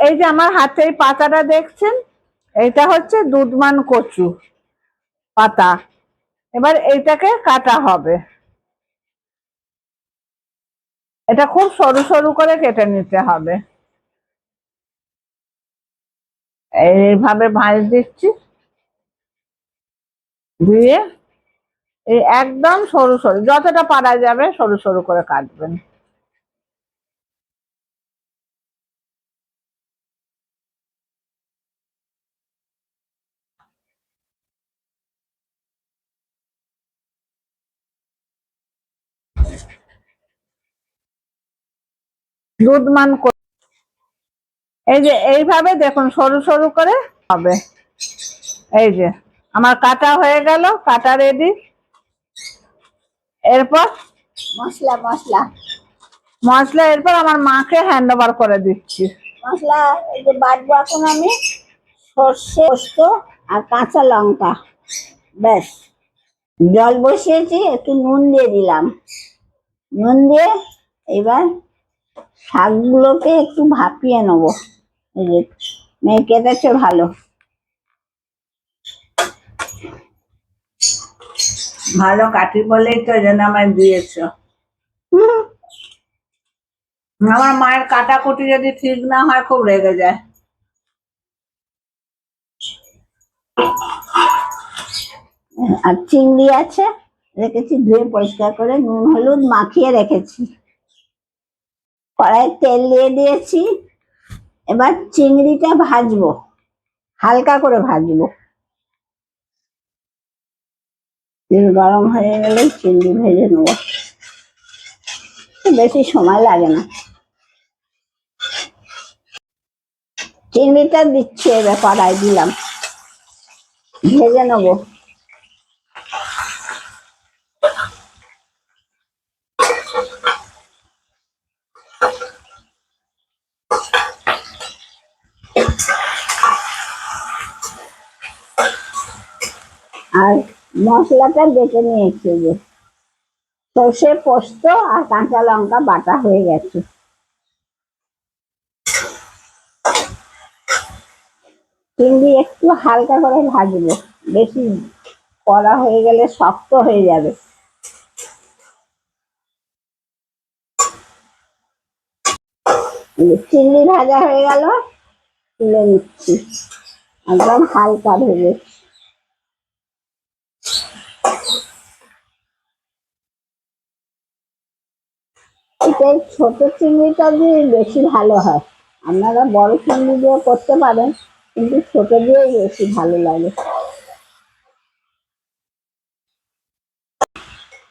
এই যে আমার হাতে এই পাতাটা দেখছেন, এটা হচ্ছে দুধমান কচু পাতা। এবার এইটাকে কাটা হবে, এটা খুব সরু সরু করে কেটে নিতে হবে। এইভাবে ভাঁজ দিচ্ছি, দিয়ে এই একদম সরু সরু যতটা পারা যাবে সরু সরু করে কাটবেন। দুধমান এই যে এইভাবে দেখুন সরু সরু করে হবে। এই যে আমার কাটা হয়ে গেল, কাটা রেডি। এরপর মশলা মশলা মশলা এরপর আমার মাকে হ্যান্ড ওভার করে দিচ্ছি। মশলা এই যে বাটবো এখন আমি সর্ষে, পোস্ত আর কাঁচা লঙ্কা, ব্যাস। জল বসিয়েছি, একটু নুন দিয়ে দিলাম। নুন দিয়ে এবার শাকগুলোকে একটু ভাপিয়ে নেবো। এই যে মেয়ে কেটেছে ভালো, ভালো কাটি বলেই তো যেন আমায় দিয়েছ। আমার মায়ের কাটাকুটি যদি ঠিক না হয় খুব রেগে যায়। আর চিংড়ি আছে, রেখেছি ধুয়ে পরিষ্কার করে, নুন হলুদ মাখিয়ে রেখেছি। কড়াইয়ে তেল দিয়ে দিয়েছি, এবার চিংড়িটা ভাজবো, হালকা করে ভাজবো। তেল গরম হয়ে গেলে চিংড়ি ভেজে নেবো, বেশি সময় লাগে না। চিংড়িটা দিচ্ছি, এবার কড়াই দিলাম, ভেজে নেবো। আর মশলাটা বেটে নিয়েছি, যে সর্ষে, পোস্ত আর কাঁচা লঙ্কা বাটা হয়ে গেছে। চিংড়ি একটু হালকা করে ভাজবো, বেশি কড়া হয়ে গেলে শক্ত হয়ে যাবে। চিংড়ি ভাজা হয়ে গেল, তুলে নিচ্ছি, একদম হালকা ভেজে। এটা ছোট চিংড়িটা দিয়ে বেশি ভালো হয়, আপনারা বড় চিংড়ি দিয়ে করতে পারেন, কিন্তু ছোট দিয়েই বেশি ভালো লাগে।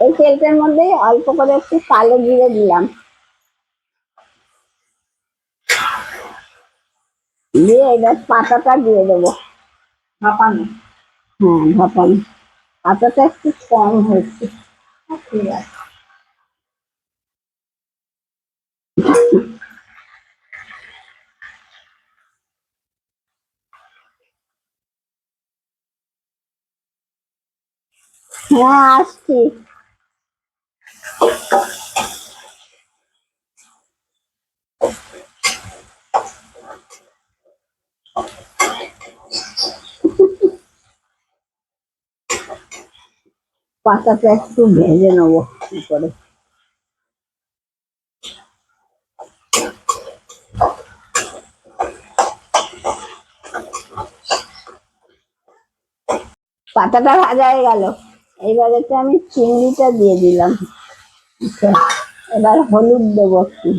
এই তেলটার মধ্যে অল্প করে একটু কালো জিরে দিলাম, দিয়ে এবার পাতাটা দিয়ে দেবো ভাপানো। হ্যাঁ ভাপানো, পাতাটা একটু কম হয়েছে। ঠিক আছে, হ্যাঁ আসছি। পাতাটা একটু ভেজে নেবো করে। পাতাটা ভাজা হয়ে গেল, এইবারে আমি চিংড়িটা দিয়ে দিলাম। এবার হলুদ দেবো একটু,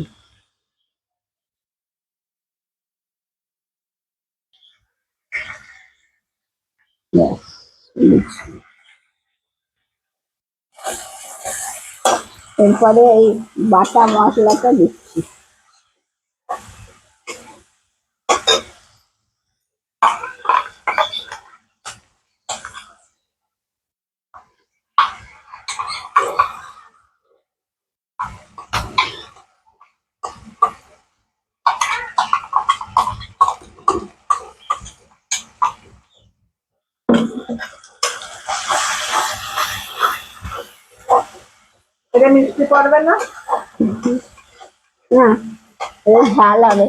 এরপরে এই বাটা মশলাটা দিচ্ছি। এটা মিষ্টি পড়বে না? না, ঝাল হবে।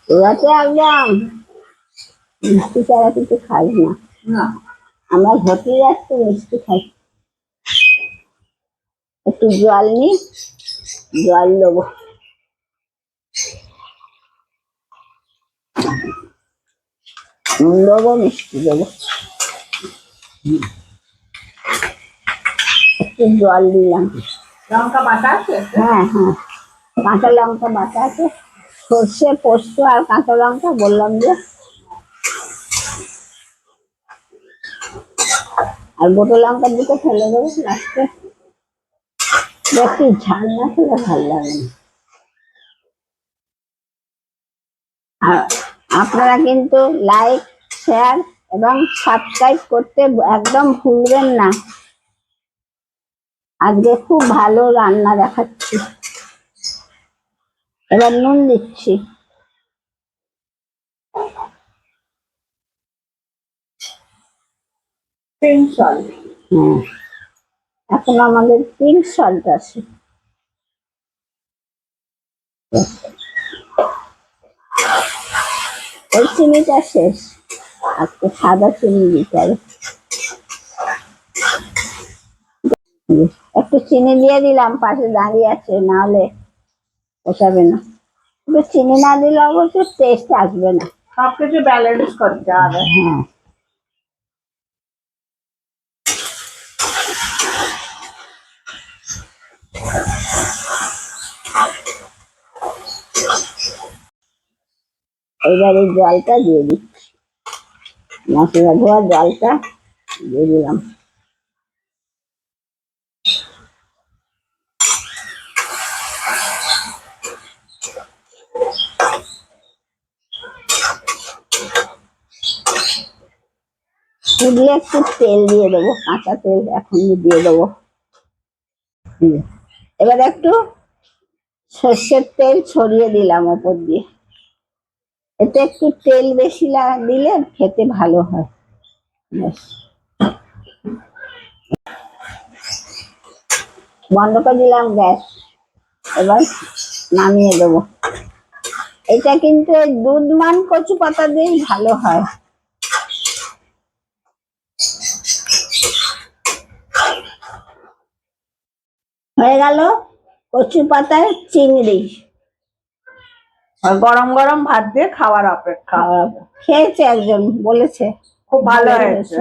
তোরা তো একদম মিষ্টি ছাড়া কিছু খাস না। না, আমরা ঘটে যাচ্ছি মিষ্টি খাই। একটু জল নি, জল দেবো। নুন দেবো, মিষ্টি দেবো, একটু জল দিলাম। লঙ্কা বাটা আছে? হ্যাঁ হ্যাঁ, কাঁচা লঙ্কা বাটা আছে, সর্ষে পোস্ত আর কাঁচা লঙ্কা বললাম যে, আর গোটা লঙ্কা দুটো ফেলে দেবো লাস্টে। একটু ঝাল না খেলে ভালো লাগে না। আর আপনারা কিন্তু লাইক, শেয়ার এবং সাবস্ক্রাইব করতে একদম ভুলবেন না। আজকে খুব ভালো রান্না দেখাচ্ছি। এবার নুন দিচ্ছি। Pink salt. হ্যাঁ, এখন আমাদের পিঙ্ক সল্ট আছে। ওই চিনিটা শেষ, আজকে সাদা চিনি দিতে হবে। একটু চিনি দিয়ে দিলাম, পাশে দাঁড়িয়ে আছে, নাহলে পোষাবে না। একটু চিনি না দিলে অবশ্য টেস্ট আসবে না। সবকিছু ব্যালেন্স করতে হবে। হ্যাঁ, এবার এই জলটা দিয়ে দিচ্ছি, মশলা ধোয়া জলটা দিয়ে দিলাম। ফুটলে একটু তেল দিয়ে দেবো, কাঁচা তেল এখন দিয়ে দেবো। এবার একটু সর্ষের তেল ছড়িয়ে দিলাম ওপর দিয়ে। এতে একটু তেল বেশি দিলে খেতে ভালো হয়। ব্যাস, বন্ধ করে দিলাম গ্যাস। এবার নামিয়ে দেবো। এটা কিন্তু দুধমান কচু পাতা দিয়েই ভালো হয়। হয়ে গেল কচু পাতায় চিংড়ি। আর গরম গরম ভাত দিয়ে খাওয়ার অপেক্ষা। খেয়েছে একজন, বলেছে খুব ভালো হয়েছে।